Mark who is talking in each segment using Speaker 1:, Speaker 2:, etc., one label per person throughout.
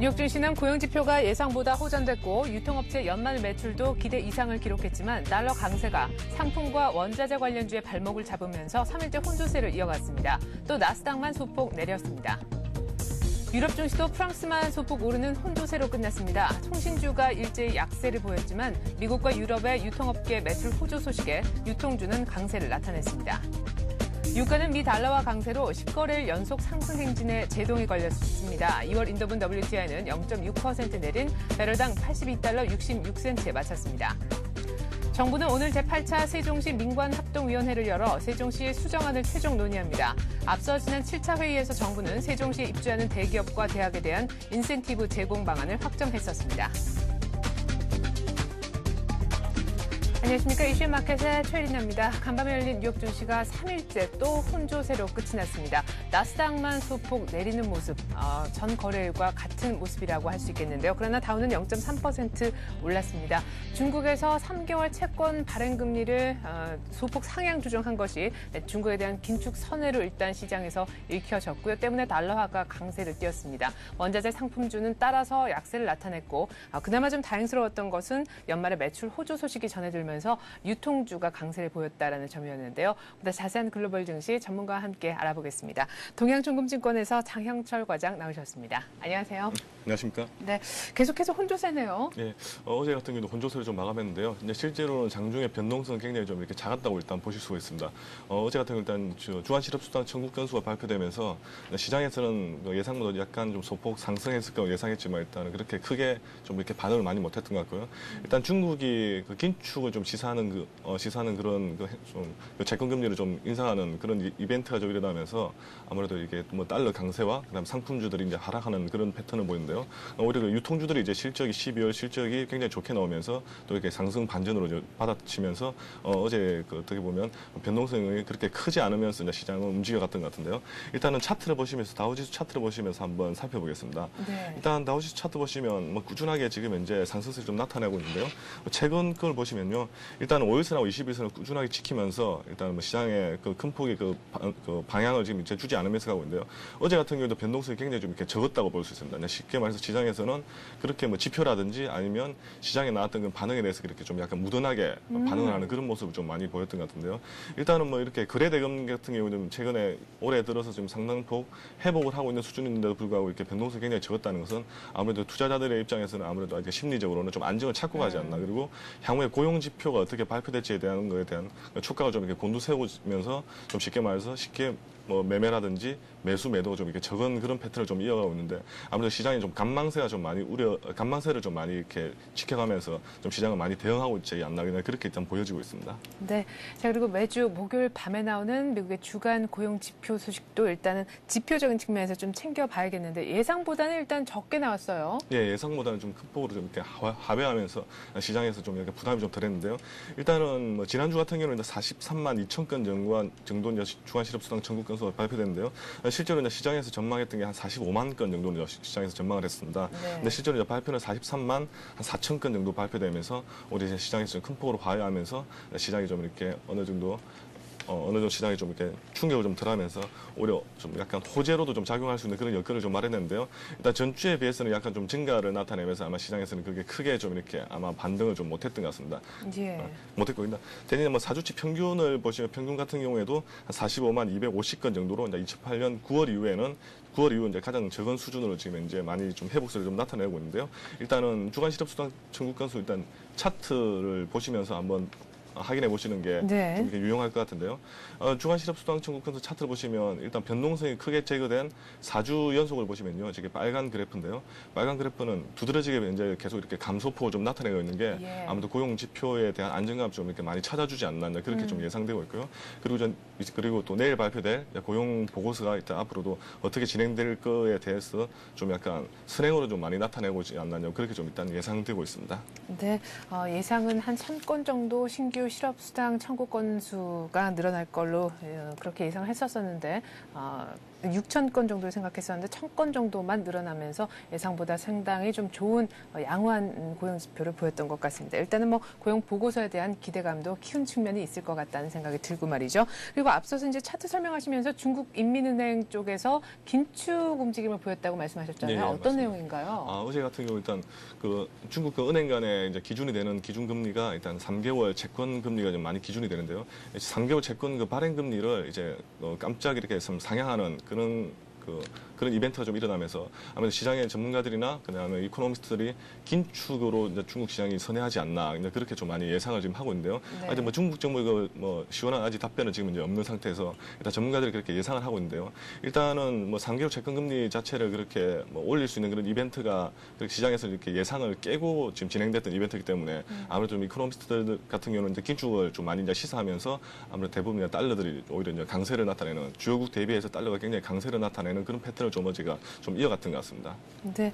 Speaker 1: 뉴욕 증시는 고용지표가 예상보다 호전됐고 유통업체 연말 매출도 기대 이상을 기록했지만 달러 강세가 상품과 원자재 관련주의 발목을 잡으면서 3일째 혼조세를 이어갔습니다. 또 나스닥만 소폭 내렸습니다. 유럽 증시도 프랑스만 소폭 오르는 혼조세로 끝났습니다. 통신주가 일제히 약세를 보였지만 미국과 유럽의 유통업계 매출 호조 소식에 유통주는 강세를 나타냈습니다. 유가는 미 달러와 강세로 10거래일 연속 상승 행진에 제동이 걸렸습니다. 2월 인도분 WTI는 0.6% 내린 배럴당 82달러 66센트에 마쳤습니다. 정부는 오늘 제8차 세종시 민관합동위원회를 열어 세종시의 수정안을 최종 논의합니다. 앞서 지난 7차 회의에서 정부는 세종시에 입주하는 대기업과 대학에 대한 인센티브 제공 방안을 확정했었습니다. 안녕하십니까. 이슈마켓의 최리나입니다. 간밤에 열린 뉴욕 증시가 3일째 또 혼조세로 끝이 났습니다. 나스닥만 소폭 내리는 모습, 전 거래일과 같은 모습이라고 할 수 있겠는데요. 그러나 다우는 0.3% 올랐습니다. 중국에서 3개월 채권 발행금리를 소폭 상향 조정한 것이 중국에 대한 긴축 선회로 일단 시장에서 읽혀졌고요. 때문에 달러화가 강세를 띄었습니다. 원자재 상품주는 따라서 약세를 나타냈고 그나마 좀 다행스러웠던 것은 연말에 매출 호조 소식이 전해들면서 유통주가 강세를 보였다라는 점이었는데요. 보다 자세한 글로벌 증시 전문가와 함께 알아보겠습니다. 동양증금증권에서 장형철 과장 나오셨습니다. 안녕하세요.
Speaker 2: 안녕하십니까?
Speaker 1: 네, 계속해서 혼조세네요.
Speaker 2: 네, 어제 같은 경우도 혼조세를 좀 마감했는데요. 이제 실제로는 장중에 변동성은 굉장히 좀 이렇게 작았다고 일단 보실 수가 있습니다. 어제 같은 경우 일단 주간 실업수당 청구 건수가 발표되면서 시장에서는 예상보다 약간 좀 소폭 상승했을 거라고 예상했지만 일단은 그렇게 크게 좀 이렇게 반응을 많이 못했던 것 같고요. 일단 중국이 그 긴축을 좀 시사하는 그런 좀 채권 금리를 좀 인상하는 그런 이벤트가 좀 일어나면서 아무래도 이게 뭐 달러 강세와 그다음 상품주들이 이제 하락하는 그런 패턴을 보이는데요. 오히려 그 유통주들이 이제 실적이 12월 실적이 굉장히 좋게 나오면서 또 이렇게 상승 반전으로 이제 받아치면서 어제 어떻게 보면 변동성이 그렇게 크지 않으면서 이제 시장은 움직여갔던 것 같은데요. 일단은 차트를 보시면서 다우지수 차트를 보시면서 한번 살펴보겠습니다.
Speaker 1: 네.
Speaker 2: 일단 다우지수 차트 보시면 뭐 꾸준하게 지금 현재 상승세를 좀 나타내고 있는데요. 최근 걸 보시면요. 일단 5일선하고 21선을 꾸준하게 지키면서 일단 뭐 시장의 그 큰 폭의 그 방향을 지금 이제 주지 않으면서 가고 있는데요. 어제 같은 경우도 변동성이 굉장히 좀 이렇게 적었다고 볼 수 있습니다. 쉽게 말해서 시장에서는 그렇게 뭐 지표라든지 아니면 시장에 나왔던 그 반응에 대해서 그렇게 좀 약간 무던하게 반응을 하는 그런 모습을 좀 많이 보였던 것 같은데요. 일단은 뭐 이렇게 거래대금 같은 경우는 최근에 올해 들어서 지금 상당폭 회복을 하고 있는 수준인데도 불구하고 이렇게 변동성이 굉장히 적었다는 것은 아무래도 투자자들의 입장에서는 아무래도 이제 심리적으로는 좀 안정을 찾고 가지 않나. 그리고 향후에 고용 지표가 어떻게 발표될지에 대한 거에 대한 촉각을 좀 이렇게 곤두세우면서 좀 쉽게 말해서 뭐 매매라든지 매수 매도가 좀 이렇게 적은 그런 패턴을 좀 이어가고 있는데 아무래도 시장이 좀 간망세를 좀 많이 이렇게 지켜가면서 좀 시장을 많이 대응하고 있지 않나 그렇게 일단 보여지고 있습니다.
Speaker 1: 네. 자, 그리고 매주 목요일 밤에 나오는 미국의 주간 고용 지표 소식도 일단은 지표적인 측면에서 좀 챙겨봐야겠는데 예상보다는 일단 적게 나왔어요.
Speaker 2: 예, 예상보다는 좀 큰 폭으로 좀 이렇게 하회하면서 시장에서 좀 이렇게 부담이 좀 덜했는데요. 일단은 뭐 지난주 같은 경우는 43만 2천 건 정도 주간 실업수당 청구 건수가 발표됐는데요. 실제로 이제 시장에서 전망했던 게 한 45만 건 정도는 시장에서 전망을 했습니다.
Speaker 1: 네.
Speaker 2: 근데 실제로 이제 발표는 43만 한 4천 건 정도 발표되면서 우리 이제 시장에서 좀 큰 폭으로 하회하면서 시장이 좀 이렇게 어느 정도 시장이 좀 이렇게 충격을 좀 덜하면서 오히려 좀 약간 호재로도 좀 작용할 수 있는 그런 여건을 좀 마련했는데요. 일단 전주에 비해서는 약간 좀 증가를 나타내면서 아마 시장에서는 그렇게 크게 좀 이렇게 아마 반등을 좀 못했던 것 같습니다.
Speaker 1: 예.
Speaker 2: 못했고, 대략 뭐 4주치 평균을 보시면 평균 같은 경우에도 한 45만 250건 정도로 이제 2008년 9월 이후 이제 가장 적은 수준으로 지금 이제 많이 좀 회복세를 좀 나타내고 있는데요. 일단은 주간 실업수당 청구 건수 일단 차트를 보시면서 한번 확인해 보시는 게 좀
Speaker 1: 네.
Speaker 2: 이렇게 유용할 것 같은데요. 주간 실업수당 청구 건수 차트를 보시면 일단 변동성이 크게 제거된 4주 연속을 보시면요. 저게 빨간 그래프인데요. 빨간 그래프는 두드러지게 이제 계속 이렇게 감소폭을 좀 나타내고 있는 게
Speaker 1: 예.
Speaker 2: 아무래도 고용 지표에 대한 안정감 좀 이렇게 많이 찾아주지 않나 그렇게 좀 예상되고 있고요. 그리고 또 내일 발표될 고용 보고서가 일단 앞으로도 어떻게 진행될 거에 대해서 좀 약간 선행으로 좀 많이 나타내고 있지 않나 그렇게 좀 일단 예상되고 있습니다.
Speaker 1: 네, 예상은 한 1,000건 정도 신규 실업수당 청구 건수가 늘어날 걸로 그렇게 예상을 했었었는데 6천 건 정도를 생각했었는데 1,000건 정도만 늘어나면서 예상보다 상당히 좀 좋은 양호한 고용 지표를 보였던 것 같습니다. 일단은 뭐 고용 보고서에 대한 기대감도 키운 측면이 있을 것 같다는 생각이 들고 말이죠. 그리고 앞서서 이제 차트 설명하시면서 중국 인민은행 쪽에서 긴축 움직임을 보였다고 말씀하셨잖아요.
Speaker 2: 네,
Speaker 1: 어떤
Speaker 2: 맞습니다.
Speaker 1: 내용인가요?
Speaker 2: 어제 같은 경우 일단 그 중국 그 은행 간의 이제 기준이 되는 기준금리가 일단 3개월 채권 금리가 좀 많이 기준이 되는데요. 3개월 채권 그 발행 금리를 이제 깜짝 이렇게 상향하는 그런 이벤트가 좀 일어나면서 아무래도 시장의 전문가들이나 그다음에 이코노미스트들이 긴축으로 이제 중국 시장이 선회하지 않나 이제 그렇게 좀 많이 예상을 지금 하고 있는데요.
Speaker 1: 네.
Speaker 2: 아직 뭐 중국 정부 시원한 아직 답변은 지금 이제 없는 상태에서 일단 전문가들이 그렇게 예상을 하고 있는데요. 일단은 뭐 3개월 채권 금리 자체를 그렇게 뭐 올릴 수 있는 그런 이벤트가 그렇게 시장에서 이렇게 예상을 깨고 지금 진행됐던 이벤트이기 때문에 아무래도 좀 이코노미스트들 같은 경우는 이제 긴축을 좀 많이 이제 시사하면서 아무래도 대부분의 달러들이 오히려 이제 강세를 나타내는 주요국 대비해서 달러가 굉장히 강세를 나타내는 그런 패턴을 좀 어제가 좀 이어갔던 것 같습니다.
Speaker 1: 네,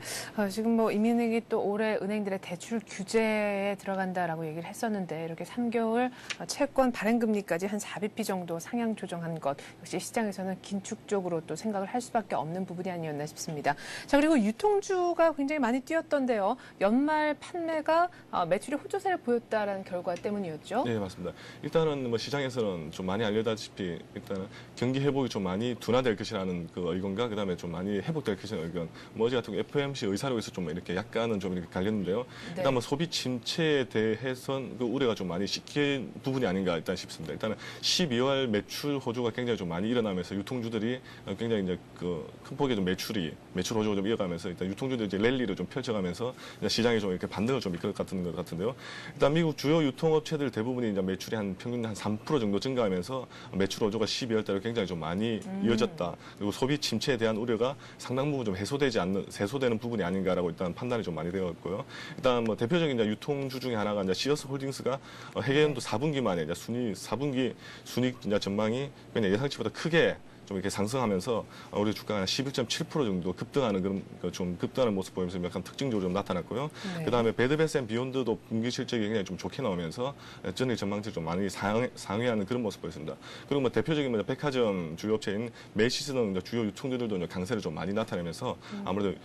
Speaker 1: 지금 뭐 인민은행이 또 올해 은행들의 대출 규제에 들어간다라고 얘기를 했었는데 이렇게 3개월 채권 발행 금리까지 한 4bp 정도 상향 조정한 것 역시 시장에서는 긴축 쪽으로 또 생각을 할 수밖에 없는 부분이 아니었나 싶습니다. 자, 그리고 유통주가 굉장히 많이 뛰었던데요. 연말 판매가 매출이 호조세를 보였다라는 결과 때문이었죠.
Speaker 2: 네, 맞습니다. 일단은 뭐 시장에서는 좀 많이 알려다시피 일단은 경기 회복이 좀 많이 둔화될 것이라는 그 의견과 그다음에 좀 많이 회복될 것이라는 의견. 뭐 어제 같은 경우 FOMC 의사록에서 좀 이렇게 약간은 좀 이렇게 갈렸는데요.
Speaker 1: 네.
Speaker 2: 일단 뭐 소비 침체에 대해선 그 우려가 좀 많이 씻긴 부분이 아닌가 일단 싶습니다. 일단은 12월 매출 호조가 굉장히 좀 많이 일어나면서 유통주들이 굉장히 이제 그 큰 폭의 좀 매출 호조가 좀 이어가면서 일단 유통주들이 이제 랠리를 좀 펼쳐가면서 이제 시장에 좀 이렇게 반등을 좀 이끌 것 같은데요. 일단 미국 주요 유통업체들 대부분이 이제 매출이 평균 한 3% 정도 증가하면서 매출 호조가 12월 달에 굉장히 좀 많이 이어졌다. 그리고 소비 침체에 대한 우려가 상당 부분 좀 해소되는 부분이 아닌가라고 일단 판단이 좀 많이 되어 있고요. 일단 뭐 대표적인 이제 유통주 중에 하나가 이제 시어스 홀딩스가 회계연도 4분기 만에 이제 4분기 순이익 이제 전망이 그냥 예상치보다 크게 좀 이렇게 상승하면서 우리 주가가 11.7% 정도 급등하는 그런 좀 급등하는 모습 보이면서 약간 특징적으로 좀 나타났고요.
Speaker 1: 네.
Speaker 2: 그다음에 배드베스 앤 비욘드도 분기 실적이 굉장히 좀 좋게 나오면서 전일 전망치 좀 많이 상회하는 그런 모습 보였습니다. 그리고 뭐 대표적인 뭐 백화점 주요 업체인 메시스 등 주요 유통주들도 강세를 좀 많이 나타내면서 아무래도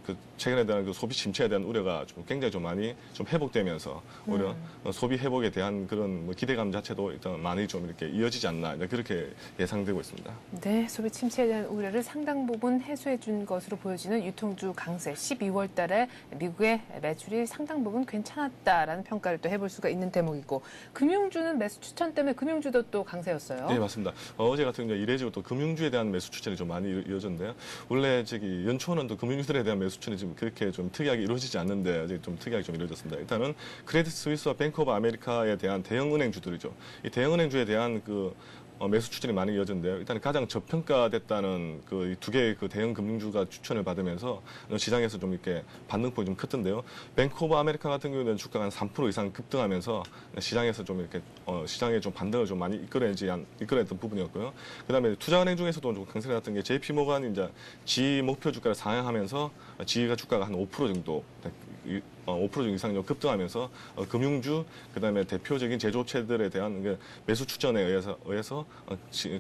Speaker 2: 그 최근에 대한 그 소비 침체에 대한 우려가 좀 굉장히 좀 많이 좀 회복되면서 오히려 소비 회복에 대한 그런 뭐 기대감 자체도 일단 많이 좀 이렇게 이어지지 않나 그렇게 예상되고 있습니다.
Speaker 1: 네, 소비 침체에 대한 우려를 상당 부분 해소해 준 것으로 보여지는 유통주 강세. 12월 달에 미국의 매출이 상당 부분 괜찮았다라는 평가를 또 해볼 수가 있는 대목이고 금융주는 매수 추천 때문에 금융주도 또 강세였어요.
Speaker 2: 네, 맞습니다. 어제 같은 경우 이례적으로 또 금융주에 대한 매수 추천이 좀 많이 이어졌는데요. 원래 연초는 또 금융주들에 대한 매수 추천이 지금 그렇게 좀 특이하게 이루어지지 않는데 아직 좀 특이하게 좀 이루어졌습니다. 일단은 크레딧 스위스와 뱅크 오브 아메리카에 대한 대형은행주들이죠. 이 대형은행주에 대한 매수 추천이 많이 이어졌는데요. 일단 가장 저평가됐다는 그 두 개의 그 대형 금융주가 추천을 받으면서 시장에서 좀 이렇게 반등폭이 좀 컸던데요. 뱅크 오브 아메리카 같은 경우는 주가가 한 3% 이상 급등하면서 시장에서 좀 이렇게 시장에 좀 반등을 좀 많이 이끌어냈던 부분이었고요. 그다음에 투자은행 중에서도 좀 강세를 났던 게 JP 모건이 이제 지 목표 주가를 상향하면서 지가 주가가 한 5% 정도 5% 이상 좀 급등하면서 금융주 그다음에 대표적인 제조업체들에 대한 매수 추천에 의해서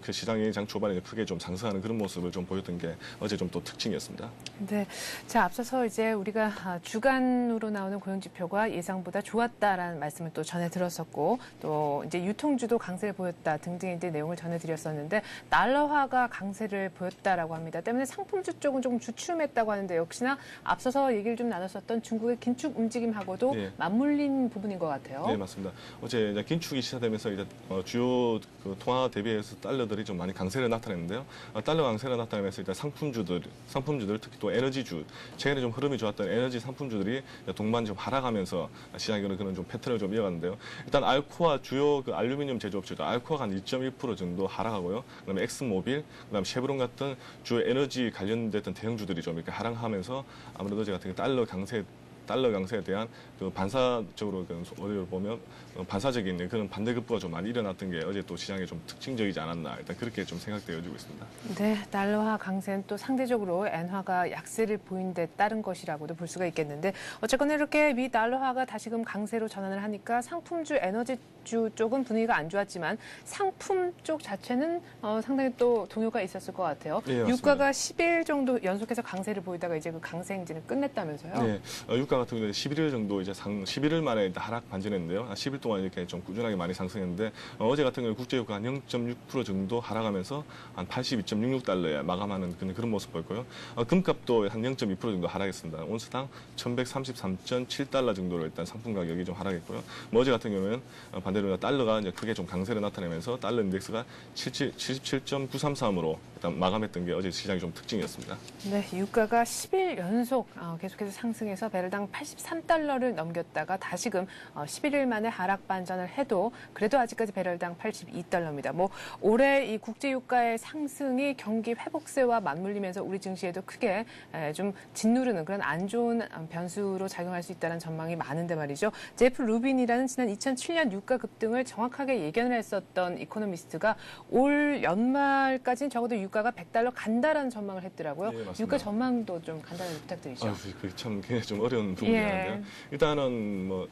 Speaker 2: 그 시장이 장 초반에 크게 좀 상승하는 그런 모습을 좀 보였던 게 어제 좀 또 특징이었습니다.
Speaker 1: 네, 자 앞서서 이제 우리가 주간으로 나오는 고용 지표가 예상보다 좋았다라는 말씀을 또 전해 들었었고 또 이제 유통주도 강세를 보였다 등등의 내용을 전해드렸었는데 달러화가 강세를 보였다라고 합니다. 때문에 상품주 쪽은 조금 주춤했다고 하는데 역시나 앞서서 얘기를 좀 나눴었던 중국의 긴축 움직임하고도
Speaker 2: 네.
Speaker 1: 맞물린 부분인 것 같아요.
Speaker 2: 네, 맞습니다. 어제 이제 긴축이 시작되면서 이제 주요 그 통화 대비해서 달러들이 좀 많이 강세를 나타냈는데요. 달러 강세를 나타내면서 일단 상품주들 특히 또 에너지주 최근에 좀 흐름이 좋았던 에너지 상품주들이 동반 좀 하락하면서 시장이 그런 좀 패턴을 좀 이어갔는데요. 일단 알코아 주요 그 알루미늄 제조업체죠. 알코아가 한 2.1% 정도 하락하고요. 그다음에 엑스모빌, 그다음 쉐브론 같은 주요 에너지 관련됐던 대형주들이 좀 이렇게 하락하면서 아무래도 어제 같은 달러 강세 달러 강세에 대한 그 반사적으로 어디를 보면 반사적인 그런 반대급부가 좀 많이 일어났던 게 어제 또 시장에 좀 특징적이지 않았나 일단 그렇게 좀 생각되어지고 있습니다.
Speaker 1: 네, 달러화 강세는 또 상대적으로 엔화가 약세를 보인 데 따른 것이라고도 볼 수가 있겠는데 어쨌거나 이렇게 미 달러화가 다시금 강세로 전환을 하니까 상품주, 에너지주 쪽은 분위기가 안 좋았지만 상품 쪽 자체는 상당히 또 동요가 있었을 것 같아요.
Speaker 2: 네, 맞습니다.
Speaker 1: 유가가 10일 정도 연속해서 강세를 보이다가 이제 그 강세 행진을 끝냈다면서요?
Speaker 2: 네, 유가 같은 경우는 11일 정도 이제 11일 만에 하락 반전했는데요. 10일 동안 이렇게 좀 꾸준하게 많이 상승했는데 어제 같은 경우 국제유가가 한 0.6% 정도 하락하면서 한 82.66달러에 마감하는 그런 모습 보였고요. 금값도 한 0.2% 정도 하락했습니다. 온스당 1,133.7달러 정도로 일단 상품 가격이 좀 하락했고요. 어제 같은 경우는 반대로 달러가 이제 크게 좀 강세를 나타내면서 달러 인덱스가 77.933으로 일단 마감했던 게 어제 시장이 좀 특징이었습니다.
Speaker 1: 네, 유가가 10일 연속 계속해서 상승해서 배럴당 83달러를 넘겼다가 다시금 11일 만에 하락 반전을 해도 그래도 아직까지 배럴당 82달러입니다. 뭐 올해 이 국제 유가의 상승이 경기 회복세와 맞물리면서 우리 증시에도 크게 좀 짓누르는 그런 안 좋은 변수로 작용할 수 있다는 전망이 많은데 말이죠. 제프 루빈이라는 지난 2007년 유가 급등을 정확하게 예견을 했었던 이코노미스트가 올 연말까지는 적어도 유가가 100달러 간다라는 전망을 했더라고요.
Speaker 2: 네, 맞습니다.
Speaker 1: 유가 전망도 좀 간단하게 부탁드리죠.
Speaker 2: 그게 참 굉장히 좀 어려운 부분이었는데요. 일단은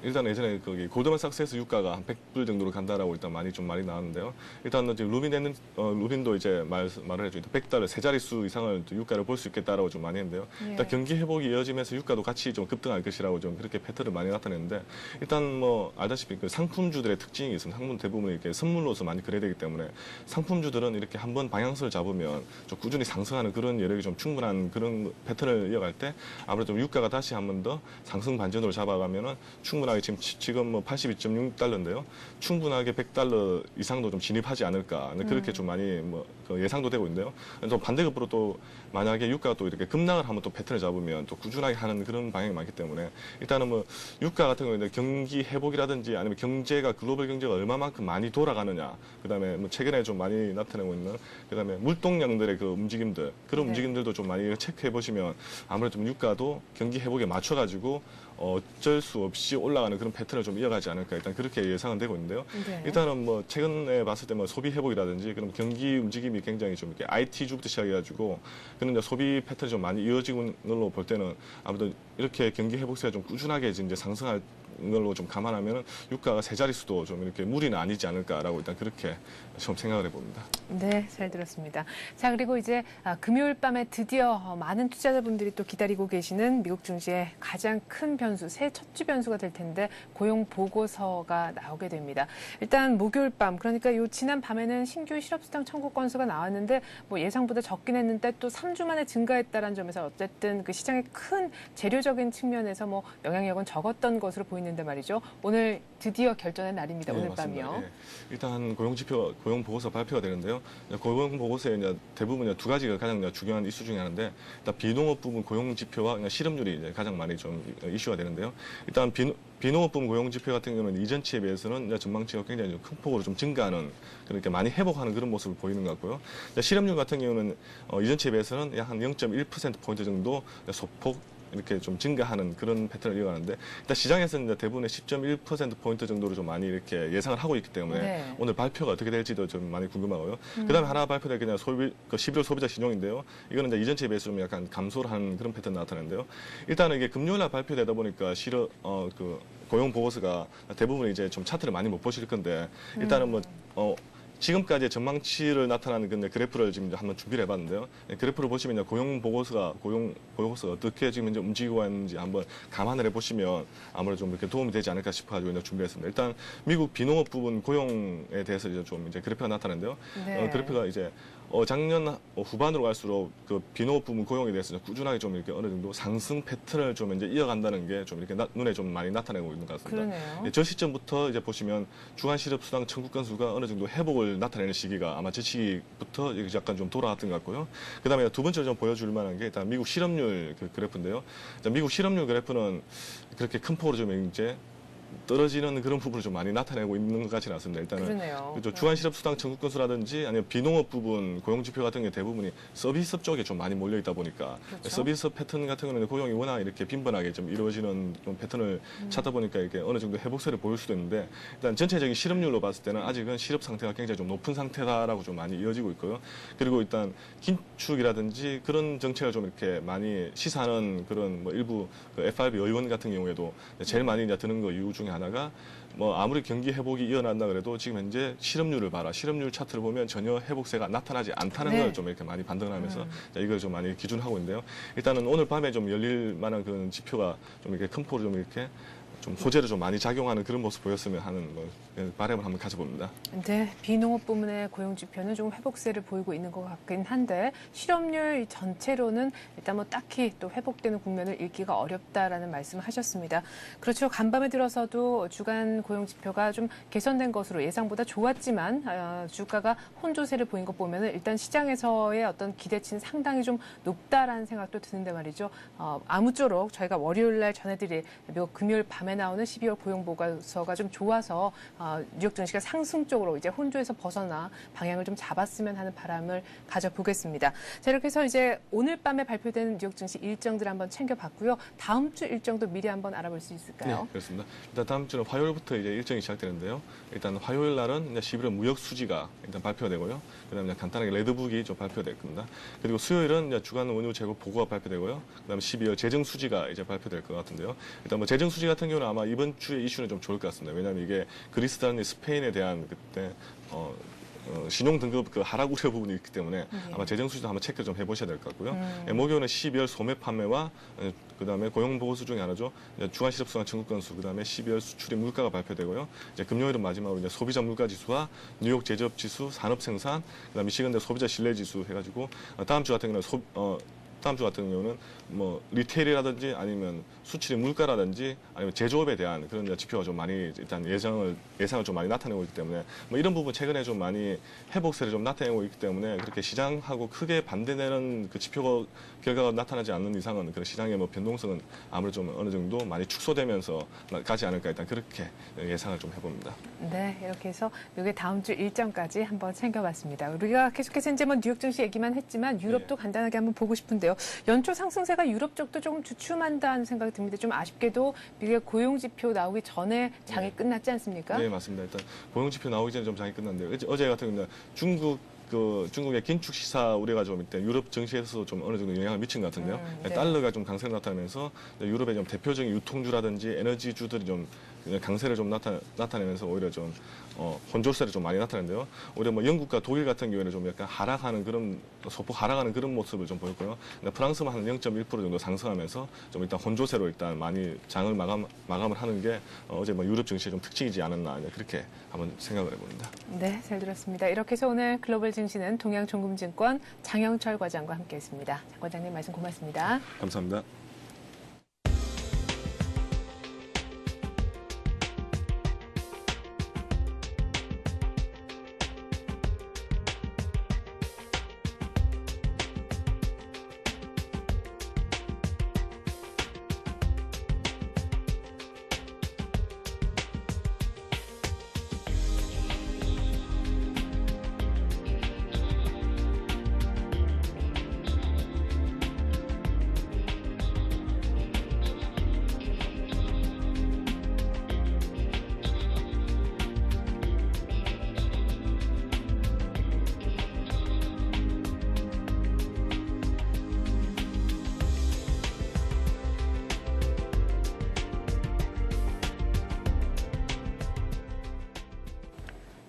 Speaker 2: 일단 예전에 거기 골드만삭스에서 유가가 한 100불 정도로 간다라고 일단 많이 나왔는데요. 일단은 지금 루빈도 이제 말을 해줘. 100달러 세 자릿수 이상을 유가를 볼 수 있겠다라고 좀 많이 했는데요. 일단 경기 회복이 이어지면서 유가도 같이 좀 급등할 것이라고 좀 그렇게 패턴을 많이 나타냈는데 일단 알다시피 그 상품주들의 특징이 있습니다. 상품 대부분이 이렇게 선물로서 많이 거래되기 때문에 상품주들은 이렇게 한번 방향성을 잡으면 좀 꾸준히 상승하는 그런 여력이 좀 충분한 그런 패턴을 이어갈 때 아무래도 유가가 다시 한 번 더 상승 반전으로 잡아가면은 충분한 지금 82.6달러인데요. 충분하게 100달러 이상도 좀 진입하지 않을까. 그렇게 좀 많이 예상도 되고 있는데요. 또 반대급부로 또 만약에 유가가 또 이렇게 급락을 하면 또 패턴을 잡으면 또 꾸준하게 하는 그런 방향이 많기 때문에 일단은 유가 같은 경우에는 경기 회복이라든지 아니면 경제가 글로벌 경제가 얼마만큼 많이 돌아가느냐. 그다음에 최근에 좀 많이 나타내고 있는 그다음에 물동량들의 그 움직임들 그런 움직임들도 좀 많이 체크해 보시면 아무래도 좀 유가도 경기 회복에 맞춰가지고 어쩔 수 없이 올라가는 그런 패턴을 좀 이어가지 않을까 일단 그렇게 예상은 되고 있는데요. 네. 일단은 최근에 봤을 때 소비 회복이라든지 그런 경기 움직임이 굉장히 좀 이렇게 IT주부터 시작해가지고 그런 소비 패턴이 좀 많이 이어지는 걸로 볼 때는 아무래도 이렇게 경기 회복세가 좀 꾸준하게 이제 상승할 걸로 좀 감안하면 유가가 세 자릿수도 좀 이렇게 무리는 아니지 않을까라고 일단 그렇게 좀 생각을 해봅니다.
Speaker 1: 네, 잘 들었습니다. 자, 그리고 이제 금요일 밤에 드디어 많은 투자자분들이 또 기다리고 계시는 미국 증시의 가장 큰 변수, 새해 첫 주 변수가 될 텐데 고용 보고서가 나오게 됩니다. 일단 목요일 밤, 그러니까 지난 밤에는 신규 실업수당 청구 건수가 나왔는데 예상보다 적긴 했는데 또 3주 만에 증가했다는 점에서 어쨌든 그 시장의 큰 재료적인 측면에서 영향력은 적었던 것으로 보이는데 말이죠. 오늘 드디어 결전의 날입니다.
Speaker 2: 네,
Speaker 1: 오늘
Speaker 2: 맞습니다.
Speaker 1: 밤이요.
Speaker 2: 예. 일단 고용 보고서 발표가 되는데요. 고용 보고서에 이제 대부분 두 가지가 가장 중요한 이슈 중에 하나인데 일단 비농업 부분 고용 지표와 실업률이 이제 가장 많이 좀 이슈가 되는데요. 일단 비농업 부분 고용 지표 같은 경우는 이전치에 비해서는 전망치가 굉장히 큰 폭으로 좀 증가하는 그렇게 많이 회복하는 그런 모습을 보이는 것 같고요. 실업률 같은 경우는 이전치에 비해서는 약 한 0.1%포인트 정도 소폭 이렇게 좀 증가하는 그런 패턴을 이어가는데 일단 시장에서는 이제 대부분의 10.1%포인트 정도로 좀 많이 이렇게 예상을 하고 있기 때문에 오늘 발표가 어떻게 될지도 좀 많이 궁금하고요. 그다음에 하나 발표될 그냥 11월 소비자 신용인데요. 이거는 이제 이전치에 비해서 좀 약간 감소를 하는 그런 패턴 나타나는데요. 일단은 이게 금요일 날 발표되다 보니까 고용 보고서가 대부분 이제 좀 차트를 많이 못 보실 건데 일단은 지금까지의 전망치를 나타나는 근데 그래프를 지금 한번 준비를 해봤는데요. 그래프를 보시면 고용 보고서가 어떻게 지금 이제 움직이고 있는지 한번 감안을 해보시면 아무래도 좀 이렇게 도움이 되지 않을까 싶어가지고 준비했습니다. 일단 미국 비농업 부분 고용에 대해서 이제 그래프가 나타나는데요.
Speaker 1: 네.
Speaker 2: 그래프가 이제 작년 후반으로 갈수록 그 비농업 부문 고용에 대해서 꾸준하게 좀 이렇게 어느 정도 상승 패턴을 좀 이제 이어간다는 게 좀 이렇게 눈에 좀 많이 나타내고 있는 것 같습니다.
Speaker 1: 그러네요.
Speaker 2: 저 시점부터 이제 보시면 주간 실업수당 청구 건수가 어느 정도 회복을 나타내는 시기가 아마 저 시기부터 약간 좀 돌아왔던 것 같고요. 그다음에 두 번째로 좀 보여줄 만한 게 일단 미국 실업률 그 그래프인데요. 미국 실업률 그래프는 그렇게 큰 폭으로 좀 이제 떨어지는 그런 부분을 좀 많이 나타내고 있는 것 같지는 않습니다. 일단은
Speaker 1: 그러네요.
Speaker 2: 그렇죠. 주간 실업 수당 청구 건수라든지 아니면 비농업 부분 고용 지표 같은 게 대부분이 서비스업 쪽에 좀 많이 몰려 있다 보니까
Speaker 1: 그렇죠.
Speaker 2: 서비스업 패턴 같은 경우는 고용이 워낙 이렇게 빈번하게 좀 이루어지는 좀 패턴을 찾다 보니까 이렇게 어느 정도 회복세를 보일 수도 있는데 일단 전체적인 실업률로 봤을 때는 아직은 실업 상태가 굉장히 좀 높은 상태다라고 좀 많이 이어지고 있고요. 그리고 일단 긴축이라든지 그런 정책을 좀 이렇게 많이 시사하는 그런 뭐 일부 그 FRB 의원 같은 경우에도 제일 많이 이제 드는 거 이유 중에 하나가 뭐 아무리 경기 회복이 일어난다 그래도 지금 현재 실업률을 봐라. 실업률 차트를 보면 전혀 회복세가 나타나지 않다는
Speaker 1: 네.
Speaker 2: 걸 좀 이렇게 많이 반등을 하면서 이걸 좀 많이 기준하고 있는데요. 일단은 오늘 밤에 좀 열릴 만한 그런 지표가 좀 이렇게 큰 폭으로 좀 이렇게 좀 호재를 좀 많이 작용하는 그런 모습 보였으면 하는 뭐 바람을 한번 가져봅니다.
Speaker 1: 네, 비농업 부문의 고용 지표는 좀 회복세를 보이고 있는 것 같긴 한데 실업률 전체로는 일단 뭐 딱히 또 회복되는 국면을 읽기가 어렵다라는 말씀을 하셨습니다. 그렇죠. 간밤에 들어서도 주간 고용 지표가 좀 개선된 것으로 예상보다 좋았지만 주가가 혼조세를 보인 것 보면은 일단 시장에서의 어떤 기대치는 상당히 좀 높다라는 생각도 드는데 말이죠. 아무쪼록 저희가 월요일 날 전해드릴 금요일 밤에 나오는 12월 고용 보고서가 좀 좋아서 뉴욕 증시가 상승 쪽으로 이제 혼조에서 벗어나 방향을 좀 잡았으면 하는 바람을 가져보겠습니다. 자, 이렇게 해서 이제 오늘 밤에 발표되는 뉴욕 증시 일정들 한번 챙겨봤고요. 다음 주 일정도 미리 한번 알아볼 수 있을까요?
Speaker 2: 네, 그렇습니다. 일단 다음 주는 화요일부터 이제 일정이 시작되는데요. 일단 화요일 날은 이제 11월 무역 수지가 일단 발표가 되고요. 그다음에 간단하게 레드북이 좀 발표될 겁니다. 그리고 수요일은 이제 주간 원유 재고 보고가 발표되고요. 그다음에 12월 재정 수지가 이제 발표될 것 같은데요. 일단 뭐 재정 수지 같은 경우는 아마 이번 주에 이슈는 좀 좋을 것 같습니다. 왜냐하면 이게 그리스라는 스페인에 대한 그때 신용 등급 그 하락 우려 부분이 있기 때문에 아마 재정 수지도 한번 체크 좀 해보셔야 될 것 같고요. 목요일은 12월 소매 판매와 그다음에 고용 보고서 중에 하나죠. 주간 실업 수당 청구 건수, 그다음에 12월 수출입 물가가 발표되고요. 이제 금요일은 마지막으로 이제 소비자 물가 지수와 뉴욕 제조업 지수, 산업 생산, 그다음에 미시간대 소비자 신뢰 지수 해가지고 다음 주 같은 경우는 뭐 리테일이라든지 아니면 수출입 물가라든지 아니면 제조업에 대한 그런 지표가 좀 많이 일단 예상을 좀 많이 나타내고 있기 때문에 뭐 이런 부분 최근에 좀 많이 회복세를 좀 나타내고 있기 때문에 그렇게 시장하고 크게 반대되는 그 지표 결과가 나타나지 않는 이상은 그런 시장의 뭐 변동성은 아무래도 좀 어느 정도 많이 축소되면서 가지 않을까 일단 그렇게 예상을 좀 해봅니다.
Speaker 1: 네, 이렇게 해서 이게 다음 주 일정까지 한번 챙겨봤습니다. 우리가 계속해서 이제 뭐 뉴욕 증시 얘기만 했지만 유럽도 간단하게 한번 보고 싶은데요. 연초 상승세가 유럽 쪽도 조금 주춤한다는 생각이 듭니다. 좀 아쉽게도 미국의 고용 지표 나오기 전에 장이 끝났지 않습니까?
Speaker 2: 네, 맞습니다. 일단 고용 지표 나오기 전에 좀 장이 끝났는데요. 어제 같은 경우는 중국의 긴축 시사 우려가 좀 일단 유럽 증시에서 좀 어느 정도 영향을 미친 것 같은데요.
Speaker 1: 네.
Speaker 2: 달러가 좀 강세를 나타내면서 유럽의 좀 대표적인 유통주라든지 에너지주들이 좀 강세를 좀 나타내면서 오히려 좀 혼조세를 좀 많이 나타내는데요. 오히려 뭐 영국과 독일 같은 경우에는 좀 약간 소폭 하락하는 그런 모습을 좀 보였고요. 프랑스만 한 0.1% 정도 상승하면서 좀 일단 혼조세로 일단 많이 장을 마감을 하는 게 어제 뭐 유럽 증시의 좀 특징이지 않았나 그렇게 한번 생각을 해봅니다.
Speaker 1: 네, 잘 들었습니다. 이렇게 해서 오늘 글로벌 증시는 동양종금증권 장영철 과장과 함께했습니다. 장 과장님 말씀 고맙습니다.
Speaker 2: 감사합니다.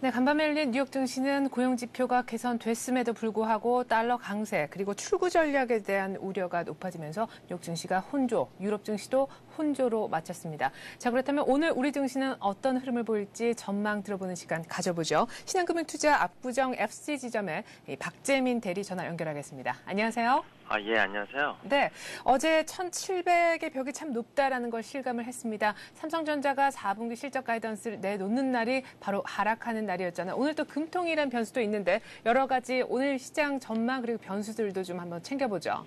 Speaker 1: 네, 간밤에 열린 뉴욕 증시는 고용 지표가 개선됐음에도 불구하고 달러 강세 그리고 출구 전략에 대한 우려가 높아지면서 뉴욕 증시가 혼조, 유럽 증시도 혼조로 마쳤습니다. 자, 그렇다면 오늘 우리 증시는 어떤 흐름을 보일지 전망 들어보는 시간 가져보죠. 신한금융투자 압구정 FC 지점에 박재민 대리 전화 연결하겠습니다. 안녕하세요.
Speaker 3: 예, 안녕하세요.
Speaker 1: 네, 어제 1,700의 벽이 참 높다라는 걸 실감을 했습니다. 삼성전자가 4분기 실적 가이던스를 내놓는 날이 바로 하락하는 날이었잖아요. 오늘 또 금통이라는 변수도 있는데 여러 가지 오늘 시장 전망 그리고 변수들도 좀 한번 챙겨보죠.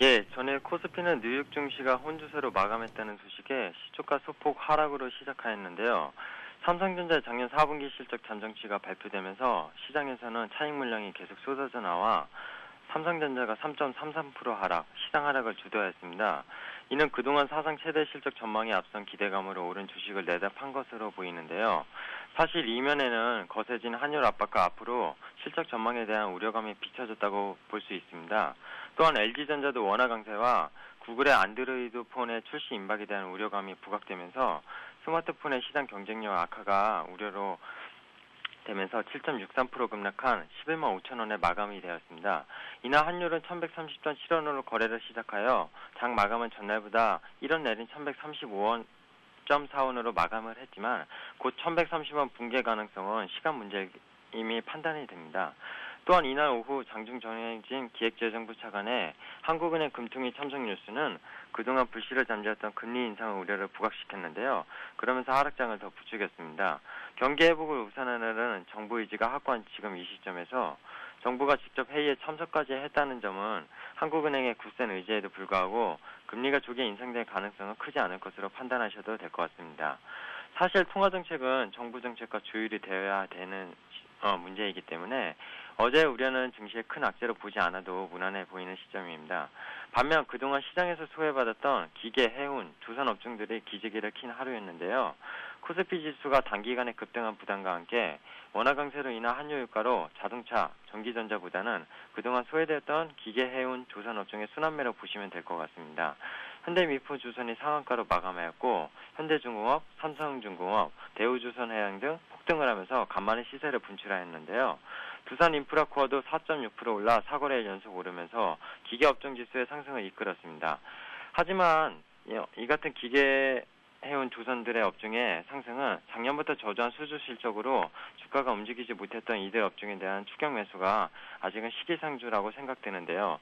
Speaker 3: 예, 전일 코스피는 뉴욕 증시가 혼주세로 마감했다는 소식에 시초가 소폭 하락으로 시작하였는데요. 삼성전자의 작년 4분기 실적 잠정치가 발표되면서 시장에서는 차익 물량이 계속 쏟아져 나와 삼성전자가 3.33% 하락, 시장 하락을 주도하였습니다. 이는 그동안 사상 최대 실적 전망에 앞선 기대감으로 오른 주식을 내다 판 것으로 보이는데요. 사실 이면에는 거세진 환율 압박과 앞으로 실적 전망에 대한 우려감이 비춰졌다고 볼 수 있습니다. 또한 LG전자도 원화 강세와 구글의 안드로이드 폰의 출시 임박에 대한 우려감이 부각되면서 스마트폰의 시장 경쟁력 악화가 우려로 되면서 7.63% 급락한 11만 5천 원에 마감이 되었습니다. 이날 환율은 1130.7원으로 거래를 시작하여 장 마감은 전날보다 1원 내린 1135.4원으로 마감을 했지만 곧 1130원 붕괴 가능성은 시간 문제 이미 판단이 됩니다. 또한 이날 오후 장중 정해진 기획재정부 차관의 한국은행 금통위 참석 뉴스는 그동안 불씨를 잠재웠던 금리 인상 우려를 부각시켰는데요. 그러면서 하락장을 더 부추겼습니다. 경기 회복을 우선하는 정부 의지가 확고한 지금 이 시점에서 정부가 직접 회의에 참석까지 했다는 점은 한국은행의 굳센 의지에도 불구하고 금리가 조기에 인상될 가능성은 크지 않을 것으로 판단하셔도 될 것 같습니다. 사실 통화정책은 정부 정책과 조율이 되어야 되는 문제이기 때문에 어제 우려는 증시에 큰 악재로 보지 않아도 무난해 보이는 시점입니다. 반면 그동안 시장에서 소외받았던 기계, 해운, 조선 업종들이 기지개를 킨 하루였는데요. 코스피 지수가 단기간에 급등한 부담과 함께 원화 강세로 인한 환율 효과로 자동차, 전기전자보다는 그동안 소외되었던 기계, 해운, 조선 업종의 순환매로 보시면 될 것 같습니다. 현대미포조선이 상한가로 마감하였고 현대중공업, 삼성중공업, 대우조선해양 등 폭등을 하면서 간만에 시세를 분출하였는데요. 두산인프라코어도 4.6% 올라 4거래일 연속 오르면서 기계업종 지수의 상승을 이끌었습니다. 하지만 이 같은 기계해운 조선들의 업종의 상승은 작년부터 저조한 수주 실적으로 주가가 움직이지 못했던 이들 업종에 대한 추격 매수가 아직은 시기상조라고 생각되는데요.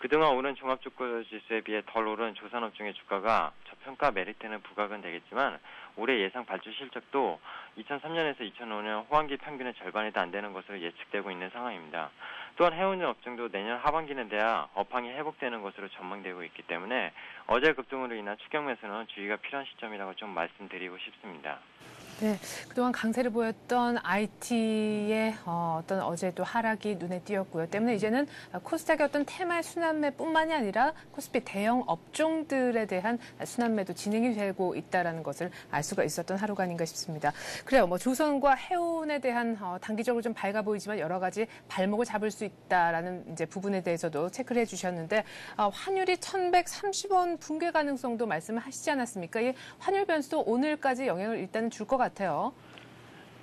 Speaker 3: 그동안 오른 종합주가지수에 비해 덜 오른 조선업종의 주가가 저평가 메리트는 부각은 되겠지만 올해 예상 발주 실적도 2003년에서 2005년 호황기 평균의 절반에도 안 되는 것으로 예측되고 있는 상황입니다. 또한 해운 업종도 내년 하반기는 돼야 업황이 회복되는 것으로 전망되고 있기 때문에 어제 급등으로 인한 추격 매수는 주의가 필요한 시점이라고 좀 말씀드리고 싶습니다.
Speaker 1: 네, 그동안 강세를 보였던 IT의 어떤 어제도 하락이 눈에 띄었고요. 때문에 이제는 코스닥의 어떤 테마의 순환매뿐만이 아니라 코스피 대형 업종들에 대한 순환매도 진행이 되고 있다는 것을 알 수가 있었던 하루가 아닌가 싶습니다. 그래요, 조선과 해운에 대한 단기적으로 좀 밝아 보이지만 여러 가지 발목을 잡을 수 있다라는 이제 부분에 대해서도 체크를 해주셨는데 환율이 1,130원 붕괴 가능성도 말씀을 하시지 않았습니까? 이 환율 변수도 오늘까지 영향을 일단은 줄 것 같아요.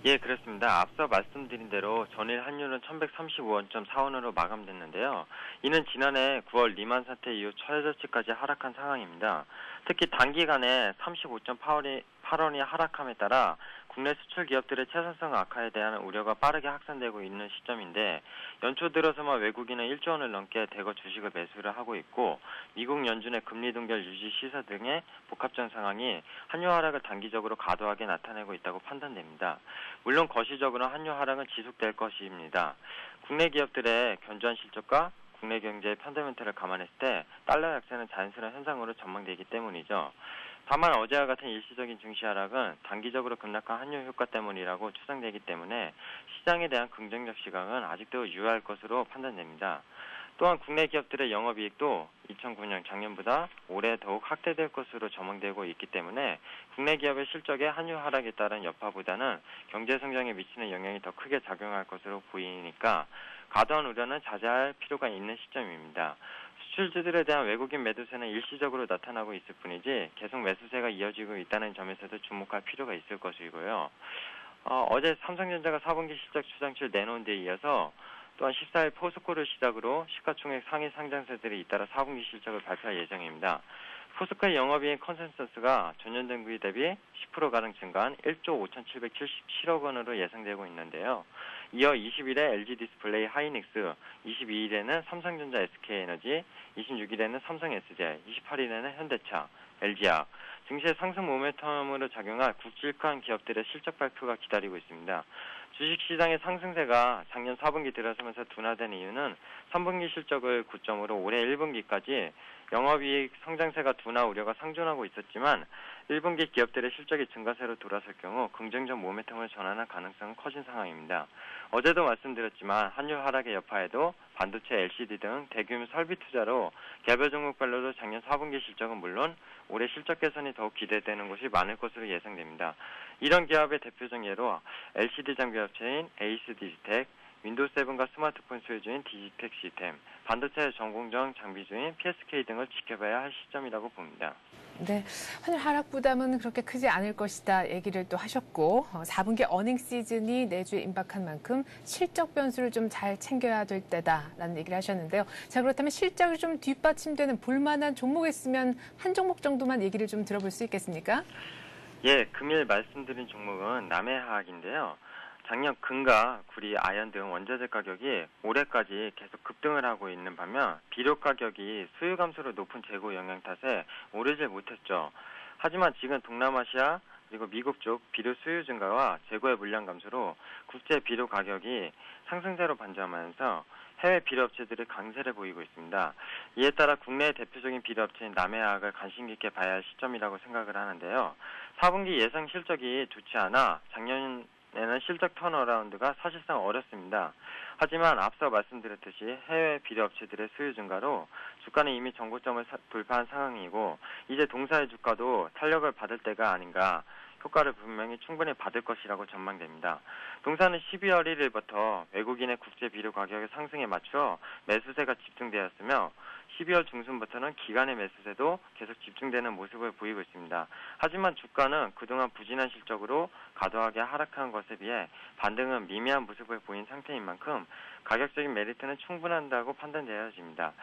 Speaker 3: 예, 그렇습니다. 앞서 말씀드린 대로 전일 환율은 1135.4원으로 마감됐는데요. 이는 지난해 9월 리만 사태 이후 최저치까지 하락한 상황입니다. 특히 단기간에 35.8원이 하락함에 따라 국내 수출 기업들의 채산성 악화에 대한 우려가 빠르게 확산되고 있는 시점인데 연초 들어서만 외국인은 1조 원을 넘게 대거 주식을 매수를 하고 있고 미국 연준의 금리 동결 유지 시사 등의 복합적 상황이 환율 하락을 단기적으로 과도하게 나타내고 있다고 판단됩니다. 물론 거시적으로는 환율 하락은 지속될 것입니다. 국내 기업들의 견조한 실적과 국내 경제의 펀더멘털을 감안했을 때 달러 약세는 자연스러운 현상으로 전망되기 때문이죠. 다만 어제와 같은 일시적인 증시 하락은 단기적으로 급락한 환율 효과 때문이라고 추정되기 때문에 시장에 대한 긍정적 시각은 아직도 유효할 것으로 판단됩니다. 또한 국내 기업들의 영업이익도 2009년 작년보다 올해 더욱 확대될 것으로 전망되고 있기 때문에 국내 기업의 실적의 환율 하락에 따른 여파보다는 경제 성장에 미치는 영향이 더 크게 작용할 것으로 보이니까 과도한 우려는 자제할 필요가 있는 시점입니다. 수출주들에 대한 외국인 매도세는 일시적으로 나타나고 있을 뿐이지 계속 매수세가 이어지고 있다는 점에서도 주목할 필요가 있을 것이고요. 어제 삼성전자가 4분기 실적 추정치를 내놓은 데 이어서 또한 14일 포스코를 시작으로 시가총액 상위 상장사들이 잇따라 4분기 실적을 발표할 예정입니다. 포스코의 영업이익 컨센서스가 전년 동기 대비 10%가량 증가한 1조 5,777억 원으로 예상되고 있는데요. 이어 20일에 LG디스플레이 하이닉스, 22일에는 삼성전자 SK에너지, 26일에는 삼성 SDI, 28일에는 현대차, LG화학, 증시의 상승 모멘텀으로 작용할 굵직한 기업들의 실적 발표가 기다리고 있습니다. 주식시장의 상승세가 작년 4분기 들어서면서 둔화된 이유는 3분기 실적을 고점으로 올해 1분기까지 영업이익 성장세가 둔화 우려가 상존하고 있었지만 1분기 기업들의 실적이 증가세로 돌아설 경우 긍정적 모멘텀을 전환할 가능성은 커진 상황입니다. 어제도 말씀드렸지만 환율 하락의 여파에도 반도체, LCD 등 대규모 설비 투자로 개별 종목별로도 작년 4분기 실적은 물론 올해 실적 개선이 더욱 기대되는 곳이 많을 것으로 예상됩니다. 이런 기업의 대표적 예로 LCD 장비업체인 에이스 디지텍, 윈도우 7과 스마트폰 수요주인 디지텍 시스템, 반도체 전공정 장비주인 PSK 등을 지켜봐야 할 시점이라고 봅니다.
Speaker 1: 네, 환율 하락 부담은 그렇게 크지 않을 것이다 얘기를 또 하셨고 4분기 어닝 시즌이 내주에 임박한 만큼 실적 변수를 좀 잘 챙겨야 될 때다라는 얘기를 하셨는데요. 자, 그렇다면 실적이 좀 뒷받침되는 볼만한 종목이 있으면 한 종목 정도만 얘기를 좀 들어볼 수 있겠습니까?
Speaker 3: 예, 금일 말씀드린 종목은 남해화학인데요. 작년 금과 구리, 아연 등 원자재 가격이 올해까지 계속 급등을 하고 있는 반면 비료 가격이 수요 감소로 높은 재고 영향 탓에 오르질 못했죠. 하지만 지금 동남아시아 그리고 미국 쪽 비료 수요 증가와 재고의 물량 감소로 국제 비료 가격이 상승세로 반전하면서 해외 비료업체들이 강세를 보이고 있습니다. 이에 따라 국내의 대표적인 비료업체인 남해화학을 관심 깊게 봐야 할 시점이라고 생각을 하는데요. 4분기 예상 실적이 좋지 않아 작년에는 실적 턴어라운드가 사실상 어렵습니다. 하지만 앞서 말씀드렸듯이 해외 비료업체들의 수요 증가로 주가는 이미 정고점을 돌파한 상황이고 이제 동사의 주가도 탄력을 받을 때가 아닌가, 효과를 분명히 충분히 받을 것이라고 전망됩니다. 동사는 12월 1일부터 외국인의 국제 비료 가격의 상승에 맞춰 매수세가 집중되었으며 12월 중순부터는 기관의 매수세도 계속 집중되는 모습을 보이고 있습니다. 하지만 주가는 그동안 부진한 실적으로 과도하게 하락한 것에 비해 반등은 미미한 모습을 보인 상태인 만큼 가격적인 메리트는 충분한다고 판단되어집니다.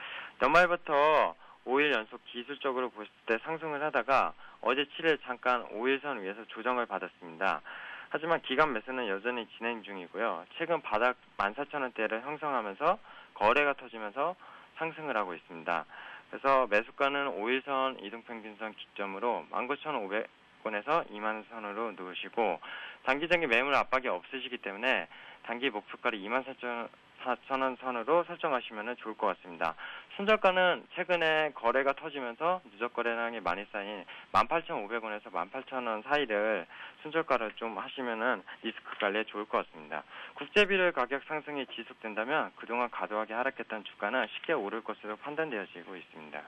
Speaker 3: 연말부터 5일 연속 기술적으로 봤을 때 상승을 하다가 어제 7일 잠깐 5일선 위에서 조정을 받았습니다. 하지만 기간 매수는 여전히 진행 중이고요. 최근 바닥 14,000원대를 형성하면서 거래가 터지면서 상승을 하고 있습니다. 그래서 매수가는 5일선 이동평균선 기점으로 19,500원에서 20,000원으로 놓으시고 단기적인 매물 압박이 없으시기 때문에 단기 목표가를 24,000원 선으로 설정하시면 좋을 것 같습니다. 순저가는 최근에 거래가 터지면서 누적 거래량이 많이 쌓인 18,500원에서 18,000원 사이를 순저가를 좀 하시면은 리스크 관리에 좋을 것 같습니다. 국제비료 가격 상승이 지속된다면 그동안 과도하게 하락했던 주가는 쉽게 오를 것으로 판단되어지고 있습니다.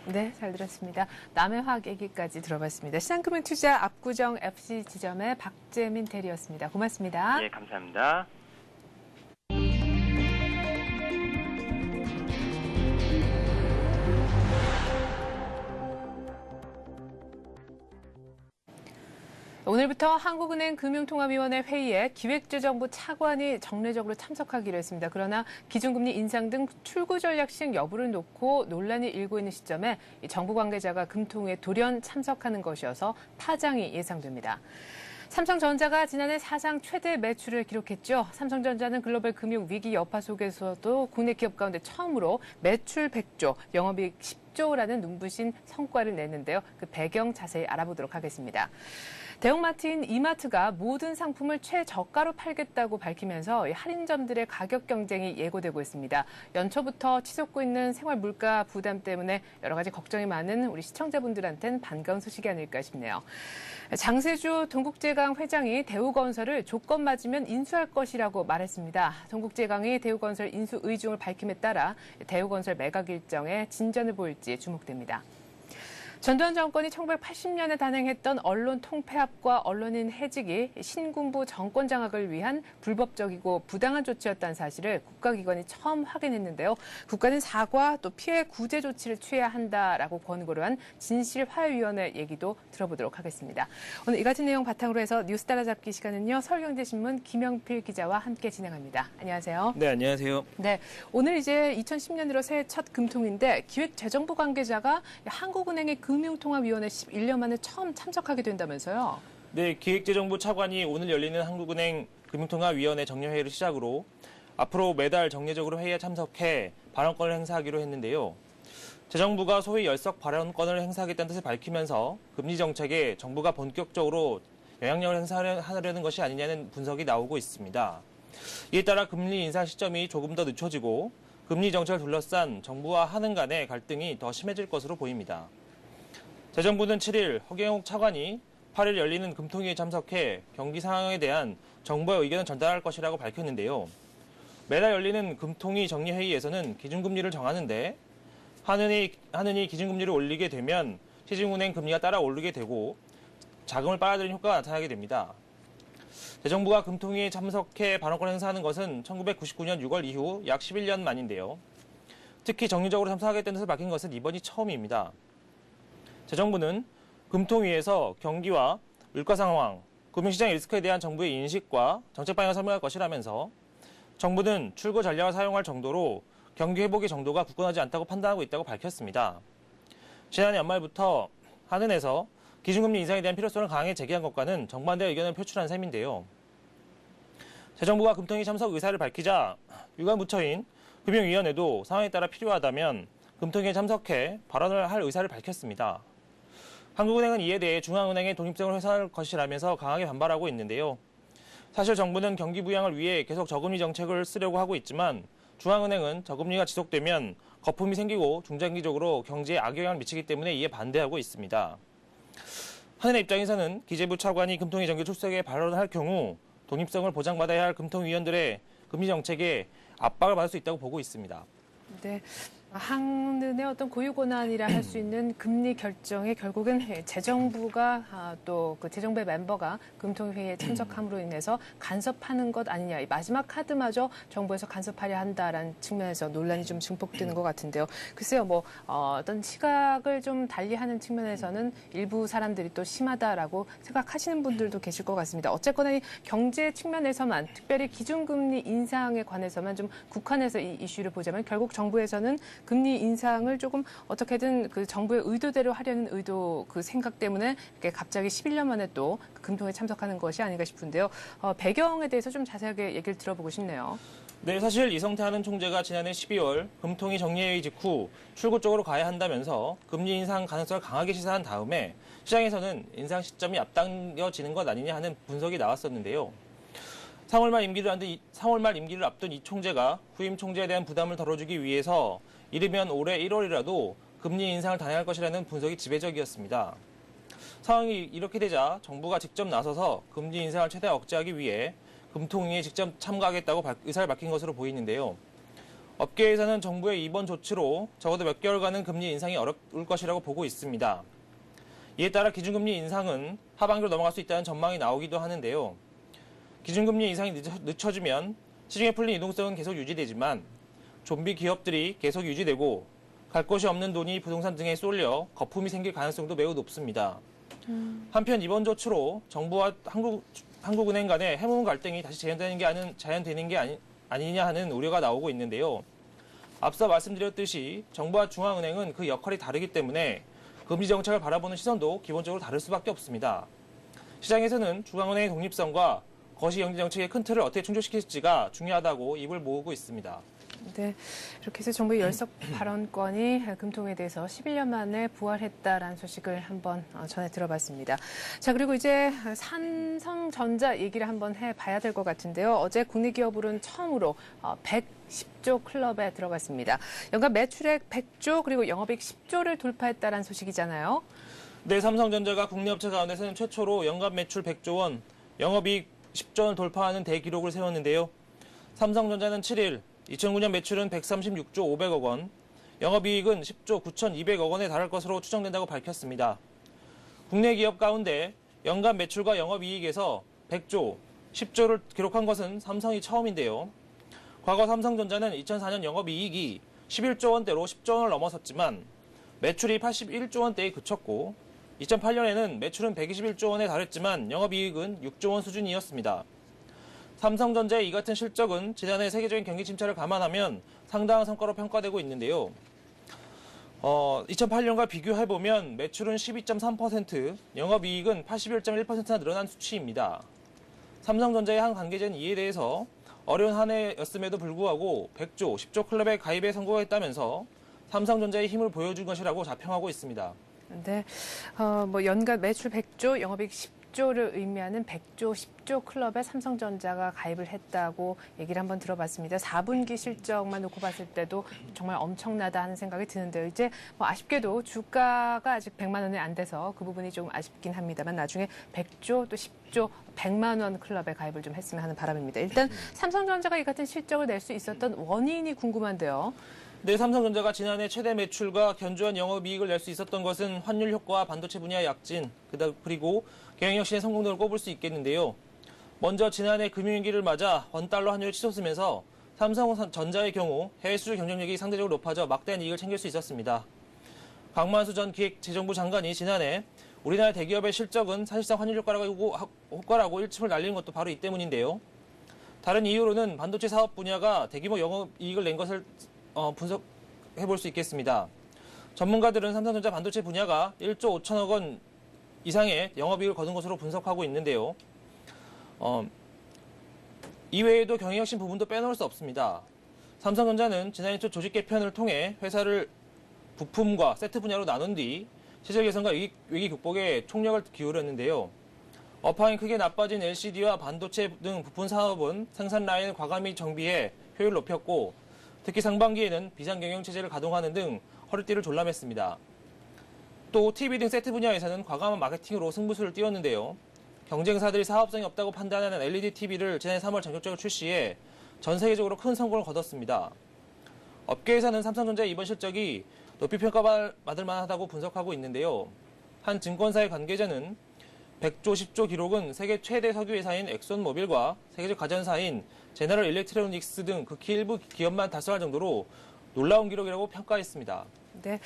Speaker 1: 네, 잘 들었습니다. 남해화학 얘기까지 들어봤습니다. 신한금융투자 압구정 FC 지점의 박재민 대리였습니다. 고맙습니다.
Speaker 3: 예, 감사합니다.
Speaker 1: 오늘부터 한국은행 금융통합위원회 회의에 기획재정부 차관이 정례적으로 참석하기로 했습니다. 그러나 기준금리 인상 등 출구 전략 시행 여부를 놓고 논란이 일고 있는 시점에 정부 관계자가 금통위에 돌연 참석하는 것이어서 파장이 예상됩니다. 삼성전자가 지난해 사상 최대 매출을 기록했죠. 삼성전자는 글로벌 금융 위기 여파 속에서도 국내 기업 가운데 처음으로 매출 100조, 영업이익 10조라는 눈부신 성과를 냈는데요. 그 배경 자세히 알아보도록 하겠습니다. 대형마트인 이마트가 모든 상품을 최저가로 팔겠다고 밝히면서 할인점들의 가격 경쟁이 예고되고 있습니다. 연초부터 치솟고 있는 생활 물가 부담 때문에 여러 가지 걱정이 많은 우리 시청자분들한테는 반가운 소식이 아닐까 싶네요. 장세주 동국제강 회장이 대우건설을 조건 맞으면 인수할 것이라고 말했습니다. 동국제강이 대우건설 인수 의중을 밝힘에 따라 대우건설 매각 일정에 진전을 보일지 주목됩니다. 전두환 정권이 1980년에 단행했던 언론 통폐합과 언론인 해직이 신군부 정권 장악을 위한 불법적이고 부당한 조치였다는 사실을 국가기관이 처음 확인했는데요. 국가는 사과 또 피해 구제 조치를 취해야 한다라고 권고를 한 진실화해위원회 얘기도 들어보도록 하겠습니다. 오늘 이 같은 내용 바탕으로 해서 뉴스 따라잡기 시간은요. 서울경제신문 김영필 기자와 함께 진행합니다. 안녕하세요.
Speaker 4: 네, 안녕하세요.
Speaker 1: 네, 오늘 이제 2010년으로 새해 첫 금통인데 기획재정부 관계자가 한국은행의 금융통합위원회 11년 만에 처음 참석하게 된다면서요?
Speaker 4: 네, 기획재정부 차관이 오늘 열리는 한국은행 금융통합위원회 정례회의를 시작으로 앞으로 매달 정례적으로 회의에 참석해 발언권을 행사하기로 했는데요. 재정부가 소위 열석 발언권을 행사하겠다는 뜻을 밝히면서 금리 정책에 정부가 본격적으로 영향력을 행사하려는 것이 아니냐는 분석이 나오고 있습니다. 이에 따라 금리 인상 시점이 조금 더 늦춰지고 금리 정책을 둘러싼 정부와 한은 간의 갈등이 더 심해질 것으로 보입니다. 재정부는 7일 허경욱 차관이 8일 열리는 금통위에 참석해 경기 상황에 대한 정부의 의견을 전달할 것이라고 밝혔는데요. 매달 열리는 금통위 정리회의에서는 기준금리를 정하는데 한은이 기준금리를 올리게 되면 시중은행 금리가 따라 오르게 되고 자금을 빨아들이는 효과가 나타나게 됩니다. 재정부가 금통위에 참석해 발언권을 행사하는 것은 1999년 6월 이후 약 11년 만인데요. 특히 정기적으로 참석하겠다는 뜻을 밝힌 것은 이번이 처음입니다. 재정부는 금통위에서 경기와 물가 상황, 금융시장 리스크에 대한 정부의 인식과 정책 방향을 설명할 것이라면서 정부는 출구 전략을 사용할 정도로 경기 회복의 정도가 굳건하지 않다고 판단하고 있다고 밝혔습니다. 지난해 연말부터 한은에서 기준금리 인상에 대한 필요성을 강하게 제기한 것과는 정반대 의견을 표출한 셈인데요. 재정부가 금통위 참석 의사를 밝히자 유관 부처인 금융위원회도 상황에 따라 필요하다면 금통위에 참석해 발언을 할 의사를 밝혔습니다. 한국은행은 이에 대해 중앙은행의 독립성을 훼손할 것이라면서 강하게 반발하고 있는데요. 사실 정부는 경기 부양을 위해 계속 저금리 정책을 쓰려고 하고 있지만 중앙은행은 저금리가 지속되면 거품이 생기고 중장기적으로 경제에 악영향을 미치기 때문에 이에 반대하고 있습니다. 한은의 입장에서는 기재부 차관이 금통위 정기 출석에 발언할 경우 독립성을 보장받아야 할 금통위원들의 금리 정책에 압박을 받을 수 있다고 보고 있습니다.
Speaker 1: 네. 한은의 어떤 고유 권한이라 할 수 있는 금리 결정에 결국은 재정부가 또 그 재정부의 멤버가 금통회의에 참석함으로 인해서 간섭하는 것 아니냐. 이 마지막 카드마저 정부에서 간섭하려 한다라는 측면에서 논란이 좀 증폭되는 것 같은데요. 글쎄요, 어떤 시각을 좀 달리하는 측면에서는 일부 사람들이 또 심하다라고 생각하시는 분들도 계실 것 같습니다. 어쨌거나 이 경제 측면에서만 특별히 기준금리 인상에 관해서만 좀 국한해서 이 이슈를 보자면 결국 정부에서는 금리 인상을 조금 어떻게든 그 정부의 의도대로 하려는 의도 그 생각 때문에 이렇게 갑자기 11년 만에 또 금통에 참석하는 것이 아닌가 싶은데요. 배경에 대해서 좀 자세하게 얘기를 들어보고 싶네요.
Speaker 4: 네, 사실 이성태 한은 총재가 지난해 12월 금통위 정리회의 직후 출구 쪽으로 가야 한다면서 금리 인상 가능성을 강하게 시사한 다음에 시장에서는 인상 시점이 앞당겨지는 것 아니냐 하는 분석이 나왔었는데요. 3월 말 임기를 앞둔 이 총재가 후임 총재에 대한 부담을 덜어주기 위해서 이르면 올해 1월이라도 금리 인상을 단행할 것이라는 분석이 지배적이었습니다. 상황이 이렇게 되자 정부가 직접 나서서 금리 인상을 최대한 억제하기 위해 금통위에 직접 참가하겠다고 의사를 밝힌 것으로 보이는데요. 업계에서는 정부의 이번 조치로 적어도 몇 개월간은 금리 인상이 어려울 것이라고 보고 있습니다. 이에 따라 기준금리 인상은 하반기로 넘어갈 수 있다는 전망이 나오기도 하는데요. 기준금리 인상이 늦춰지면 시중에 풀린 이동성은 계속 유지되지만 좀비 기업들이 계속 유지되고 갈 곳이 없는 돈이 부동산 등에 쏠려 거품이 생길 가능성도 매우 높습니다. 한편 이번 조치로 정부와 한국은행 간의 해묵은 갈등이 다시 재현되는 게 아니냐 하는 우려가 나오고 있는데요. 앞서 말씀드렸듯이 정부와 중앙은행은 그 역할이 다르기 때문에 금리 정책을 바라보는 시선도 기본적으로 다를 수밖에 없습니다. 시장에서는 중앙은행의 독립성과 거시 경제 정책의 큰 틀을 어떻게 충족시킬지가 중요하다고 입을 모으고 있습니다.
Speaker 1: 네, 이렇게 해서 정부의 열석 발언권이 금통에 대해서 11년 만에 부활했다라는 소식을 한번 전해 들어봤습니다. 자, 그리고 이제 삼성전자 얘기를 한번 해봐야 될 것 같은데요. 어제 국내 기업으로는 처음으로 110조 클럽에 들어갔습니다. 연간 매출액 100조 그리고 영업이익 10조를 돌파했다라는 소식이잖아요.
Speaker 4: 네, 삼성전자가 국내 업체 가운데서는 최초로 연간 매출 100조 원, 영업이익 10조 원 돌파하는 대기록을 세웠는데요. 삼성전자는 7일 2009년 매출은 136조 500억 원, 영업이익은 10조 9,200억 원에 달할 것으로 추정된다고 밝혔습니다. 국내 기업 가운데 연간 매출과 영업이익에서 100조, 10조를 기록한 것은 삼성이 처음인데요. 과거 삼성전자는 2004년 영업이익이 11조 원대로 10조 원을 넘어섰지만 매출이 81조 원대에 그쳤고 2008년에는 매출은 121조 원에 달했지만 영업이익은 6조 원 수준이었습니다. 삼성전자의 이 같은 실적은 지난해 세계적인 경기 침체를 감안하면 상당한 성과로 평가되고 있는데요. 2008년과 비교해보면 매출은 12.3%, 영업이익은 81.1%나 늘어난 수치입니다. 삼성전자의 한 관계자는 이에 대해서 어려운 한 해였음에도 불구하고 100조, 10조 클럽에 가입에 성공했다면서 삼성전자의 힘을 보여준 것이라고 자평하고 있습니다.
Speaker 1: 네, 연간 매출 100조, 영업이익 10조 100조를 의미하는 100조, 10조 클럽에 삼성전자가 가입을 했다고 얘기를 한번 들어봤습니다. 4분기 실적만 놓고 봤을 때도 정말 엄청나다 하는 생각이 드는데요. 이제 뭐 아쉽게도 주가가 아직 100만 원이 안 돼서 그 부분이 조금 아쉽긴 합니다만 나중에 100조 또 10조 100만 원 클럽에 가입을 좀 했으면 하는 바람입니다. 일단 삼성전자가 이 같은 실적을 낼 수 있었던 원인이 궁금한데요.
Speaker 4: 네, 삼성전자가 지난해 최대 매출과 견조한 영업이익을 낼 수 있었던 것은 환율 효과와 반도체 분야의 약진, 그리고 경영혁신의 성공 등을 꼽을 수 있겠는데요. 먼저 지난해 금융위기를 맞아 원달러 환율이 치솟으면서 삼성전자의 경우 해외 수출 경쟁력이 상대적으로 높아져 막대한 이익을 챙길 수 있었습니다. 강만수 전 기획재정부 장관이 지난해 우리나라 대기업의 실적은 사실상 환율 효과라고 일침을 날리는 것도 바로 이 때문인데요. 다른 이유로는 반도체 사업 분야가 대규모 영업이익을 낸 것을 분석해 볼 수 있겠습니다. 전문가들은 삼성전자 반도체 분야가 1조 5천억 원 이상의 영업이익을 거둔 것으로 분석하고 있는데요. 이외에도 경영혁신 부분도 빼놓을 수 없습니다. 삼성전자는 지난해 초 조직 개편을 통해 회사를 부품과 세트 분야로 나눈 뒤 실적 개선과 위기 극복에 총력을 기울였는데요. 업황이 크게 나빠진 LCD와 반도체 등 부품 사업은 생산 라인을 과감히 정비해 효율을 높였고 특히 상반기에는 비상경영 체제를 가동하는 등 허리띠를 졸라맸습니다. 또 TV 등 세트 분야에서는 과감한 마케팅으로 승부수를 띄웠는데요. 경쟁사들이 사업성이 없다고 판단하는 LED TV를 지난해 3월 전격적으로 출시해 전 세계적으로 큰 성공을 거뒀습니다. 업계에서는 삼성전자의 이번 실적이 높이 평가받을 만하다고 분석하고 있는데요. 한 증권사의 관계자는 100조, 10조 기록은 세계 최대 석유회사인 엑손모빌과 세계적 가전사인 제너럴 일렉트로닉스 등 극히 일부 기업만 달성할 정도로 놀라운 기록이라고 평가했습니다.
Speaker 1: 네,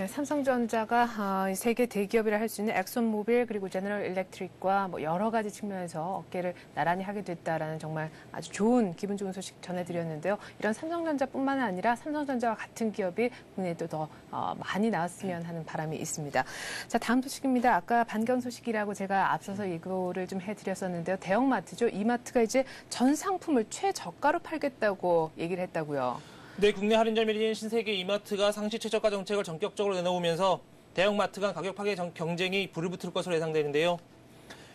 Speaker 1: 삼성전자가 세계 대기업이라 할 수 있는 엑손모빌 그리고 제너럴 일렉트릭과 뭐 여러 가지 측면에서 어깨를 나란히 하게 됐다라는 정말 아주 좋은 기분 좋은 소식 전해드렸는데요. 이런 삼성전자뿐만 아니라 삼성전자와 같은 기업이 국내에도 더 많이 나왔으면 하는 바람이 있습니다. 자, 다음 소식입니다. 아까 반가운 소식이라고 제가 앞서서 예고를 좀 해드렸었는데요. 대형마트죠. 이마트가 이제 전 상품을 최저가로 팔겠다고 얘기를 했다고요.
Speaker 4: 네, 국내 할인점일인 신세계 이마트가 상시 최저가 정책을 전격적으로 내놓으면서 대형마트 간 가격 파괴 경쟁이 불을 붙을 것으로 예상되는데요.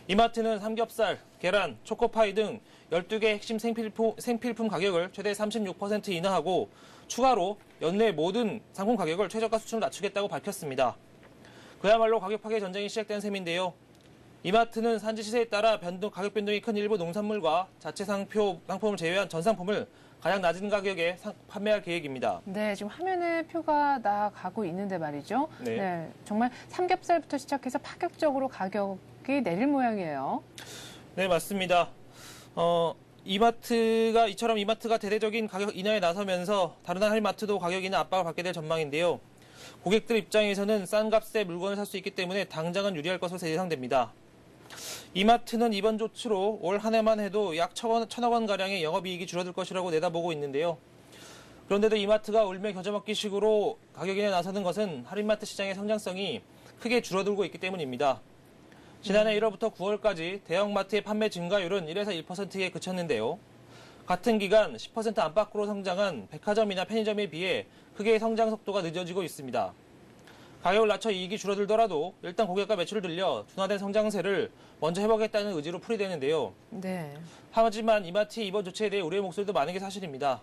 Speaker 4: 이마트는 삼겹살, 계란, 초코파이 등 12개 핵심 생필품 가격을 최대 36% 인하하고 추가로 연내 모든 상품 가격을 최저가 수준으로 낮추겠다고 밝혔습니다. 그야말로 가격 파괴 전쟁이 시작된 셈인데요. 이마트는 산지 시세에 따라 가격 변동이 큰 일부 농산물과 자체 상품을 제외한 전 상품을 가장 낮은 가격에 판매할 계획입니다.
Speaker 1: 네, 지금 화면에 표가 나가고 있는데 말이죠.
Speaker 4: 네.
Speaker 1: 정말 삼겹살부터 시작해서 파격적으로 가격이 내릴 모양이에요.
Speaker 4: 네, 맞습니다. 이처럼 이마트가 대대적인 가격 인하에 나서면서 다른 할인마트도 가격 인하 압박을 받게 될 전망인데요. 고객들 입장에서는 싼 값에 물건을 살 수 있기 때문에 당장은 유리할 것으로 예상됩니다. 이마트는 이번 조치로 올 한 해만 해도 약 1,000억 원가량의 영업이익이 줄어들 것이라고 내다보고 있는데요. 그런데도 이마트가 울며 겨자 먹기 식으로 가격 인하에 나서는 것은 할인마트 시장의 성장성이 크게 줄어들고 있기 때문입니다. 지난해 1월부터 9월까지 대형마트의 판매 증가율은 1에서 1%에 그쳤는데요. 같은 기간 10% 안팎으로 성장한 백화점이나 편의점에 비해 크게 성장 속도가 늦어지고 있습니다. 가격을 낮춰 이익이 줄어들더라도 일단 고객과 매출을 늘려 둔화된 성장세를 먼저 회복했다는 의지로 풀이되는데요.
Speaker 1: 네.
Speaker 4: 하지만 이마트의 이번 조치에 대해 우려의 목소리도 많은 게 사실입니다.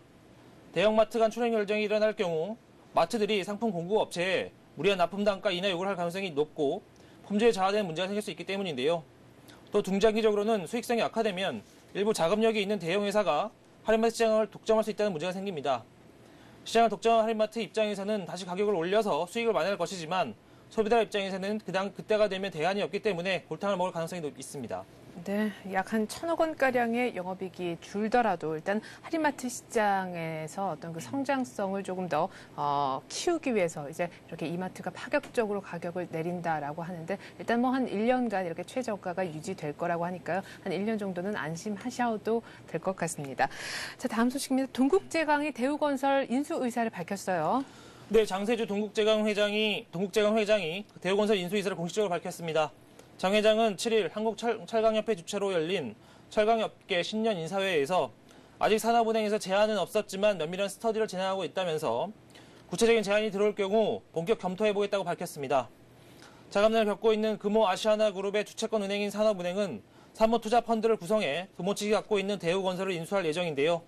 Speaker 4: 대형마트 간 출행 결정이 일어날 경우 마트들이 상품 공급 업체에 무리한 납품 단가 인하 요구를 할 가능성이 높고 품질에 저하되는 문제가 생길 수 있기 때문인데요. 또 중장기적으로는 수익성이 악화되면 일부 자금력이 있는 대형 회사가 할인마트 시장을 독점할 수 있다는 문제가 생깁니다. 시장을 독점한 할인마트 입장에서는 다시 가격을 올려서 수익을 만회할 것이지만 소비자 입장에서는 그때가 되면 대안이 없기 때문에 골탕을 먹을 가능성이 있습니다.
Speaker 1: 네, 약 한 1,000억 원가량의 영업이익이 줄더라도 일단 할인마트 시장에서 어떤 그 성장성을 조금 더 키우기 위해서 이제 이렇게 이마트가 파격적으로 가격을 내린다라고 하는데 일단 뭐 한 1년간 이렇게 최저가가 유지될 거라고 하니까요. 한 1년 정도는 안심하셔도 될 것 같습니다. 자, 다음 소식입니다. 동국제강이 대우건설 인수 의사를 밝혔어요.
Speaker 4: 네, 장세주 동국제강 회장이 대우건설 인수 의사를 공식적으로 밝혔습니다. 장 회장은 7일 한국철강협회 주최로 열린 철강업계 신년 인사회에서 아직 산업은행에서 제안은 없었지만 면밀한 스터디를 진행하고 있다면서 구체적인 제안이 들어올 경우 본격 검토해보겠다고 밝혔습니다. 자금난을 겪고 있는 금호 아시아나그룹의 주채권 은행인 산업은행은 사모투자펀드를 구성해 금호측이 갖고 있는 대우건설을 인수할 예정인데요.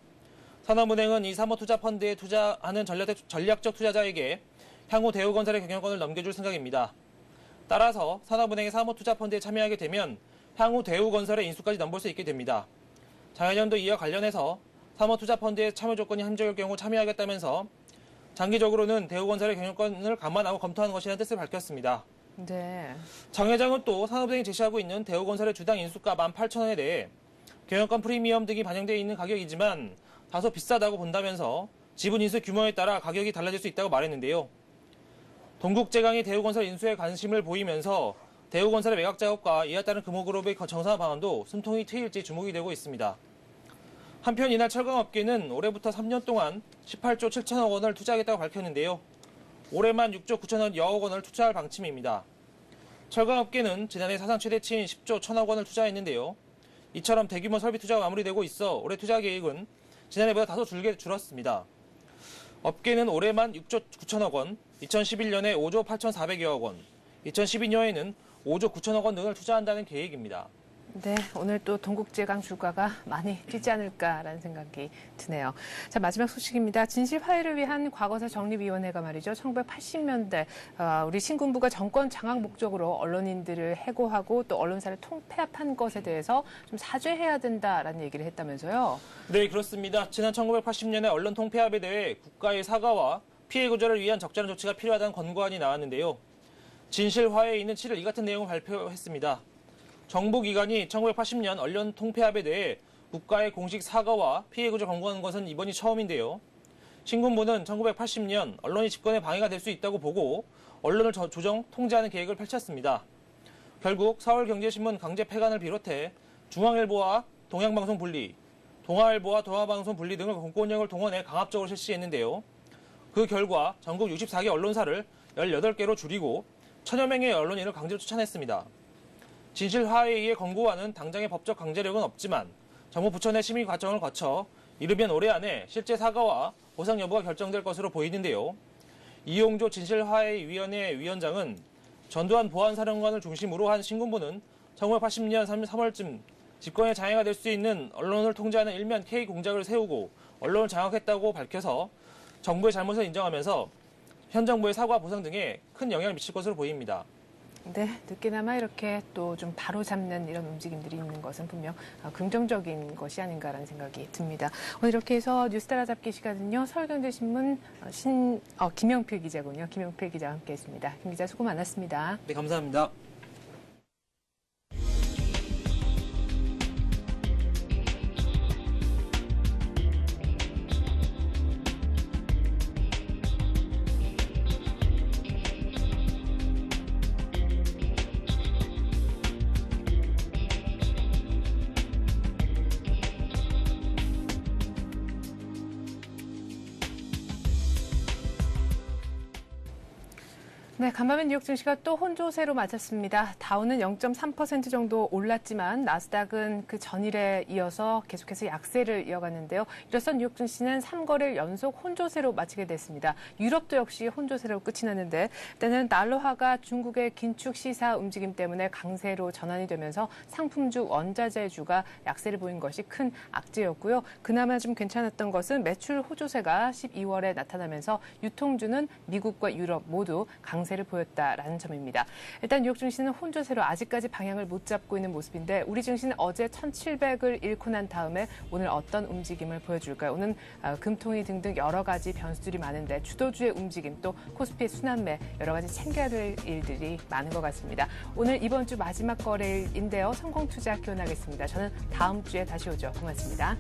Speaker 4: 산업은행은 이 사모투자펀드에 투자하는 전략적 투자자에게 향후 대우건설의 경영권을 넘겨줄 생각입니다. 따라서 산업은행의 사모투자펀드에 참여하게 되면 향후 대우건설의 인수까지 넘볼 수 있게 됩니다. 장혜정도 이와 관련해서 사모투자펀드의 참여 조건이 한정일 경우 참여하겠다면서 장기적으로는 대우건설의 경영권을 감안하고 검토하는 것이라는 뜻을 밝혔습니다.
Speaker 1: 네.
Speaker 4: 장 회장은 또 산업은행이 제시하고 있는 대우건설의 주당 인수가 18,000원에 대해 경영권 프리미엄 등이 반영되어 있는 가격이지만 다소 비싸다고 본다면서 지분 인수 규모에 따라 가격이 달라질 수 있다고 말했는데요. 동국제강이 대우건설 인수에 관심을 보이면서 대우건설의 매각 작업과 이에 따른 금호그룹의 정상 방안도 숨통이 트일지 주목이 되고 있습니다. 한편 이날 철강업계는 올해부터 3년 동안 18조 7천억 원을 투자하겠다고 밝혔는데요. 올해만 6조 9천여억 원을 투자할 방침입니다. 철강업계는 지난해 사상 최대치인 10조 1천억 원을 투자했는데요. 이처럼 대규모 설비 투자가 마무리되고 있어 올해 투자 계획은 지난해보다 다소 줄었습니다. 업계는 올해만 6조 9천억 원, 2011년에 5조 8,400여억 원, 2012년에는 5조 9천억 원 등을 투자한다는 계획입니다.
Speaker 1: 네, 오늘 또 동국제강 주가가 많이 뛰지 않을까라는 생각이 드네요. 자, 마지막 소식입니다. 진실 화해를 위한 과거사 정립위원회가 말이죠. 1980년대 우리 신군부가 정권 장악 목적으로 언론인들을 해고하고 또 언론사를 통폐합한 것에 대해서 좀 사죄해야 된다라는 얘기를 했다면서요.
Speaker 4: 네, 그렇습니다. 지난 1980년에 언론 통폐합에 대해 국가의 사과와 피해 구제를 위한 적절한 조치가 필요하다는 권고안이 나왔는데요. 진실 화해에 있는 7일 이 같은 내용을 발표했습니다. 정보기관이 1980년 언론 통폐합에 대해 국가의 공식 사과와 피해 구제 권고하는 것은 이번이 처음인데요. 신군부는 1980년 언론이 집권에 방해가 될 수 있다고 보고 언론을 조정, 통제하는 계획을 펼쳤습니다. 결국 서울경제신문 강제 폐간을 비롯해 중앙일보와 동양방송 분리, 동아일보와 동아방송 분리 등을 공권력을 동원해 강압적으로 실시했는데요. 그 결과 전국 64개 언론사를 18개로 줄이고 1000여 명의 언론인을 강제로 추천했습니다. 진실 화해에 의해 권고안은 당장의 법적 강제력은 없지만 정부 부처 내 심의 과정을 거쳐 이르면 올해 안에 실제 사과와 보상 여부가 결정될 것으로 보이는데요. 이용조 진실화해위원회 위원장은 전두환 보안사령관을 중심으로 한 신군부는 1980년 3월쯤 집권의 장애가 될 수 있는 언론을 통제하는 일면 K 공작을 세우고 언론을 장악했다고 밝혀서 정부의 잘못을 인정하면서 현 정부의 사과 보상 등에 큰 영향을 미칠 것으로 보입니다.
Speaker 1: 네, 늦게나마 이렇게 또 좀 바로잡는 이런 움직임들이 있는 것은 분명 긍정적인 것이 아닌가라는 생각이 듭니다. 오늘 이렇게 해서 뉴스 따라잡기 시간은요. 서울경제신문 김영필 기자군요. 김영필 기자와 함께했습니다. 김 기자 수고 많았습니다.
Speaker 4: 네, 감사합니다.
Speaker 1: 네, 간밤에 뉴욕 증시가 또 혼조세로 마쳤습니다. 다우는 0.3% 정도 올랐지만 나스닥은 그 전일에 이어서 계속해서 약세를 이어갔는데요. 이로써 뉴욕 증시는 3거래일 연속 혼조세로 마치게 됐습니다. 유럽도 역시 혼조세로 끝이 났는데 때는 달러화가 중국의 긴축 시사 움직임 때문에 강세로 전환이 되면서 상품주, 원자재주가 약세를 보인 것이 큰 악재였고요. 그나마 좀 괜찮았던 것은 매출 호조세가 12월에 나타나면서 유통주는 미국과 유럽 모두 강세를 보였다라는 점입니다. 일단 뉴욕 증시는 혼조세로 아직까지 방향을 못 잡고 있는 모습인데 우리 증시는 어제 1,700을 잃고 난 다음에 오늘 어떤 움직임을 보여줄까요? 오늘 금통위 등등 여러 가지 변수들이 많은데 주도주의 움직임 또 코스피의 순환매 여러 가지 챙겨야 될 일들이 많은 것 같습니다. 오늘 이번 주 마지막 거래일인데요. 성공투자 기원하겠습니다. 저는 다음 주에 다시 오죠. 고맙습니다.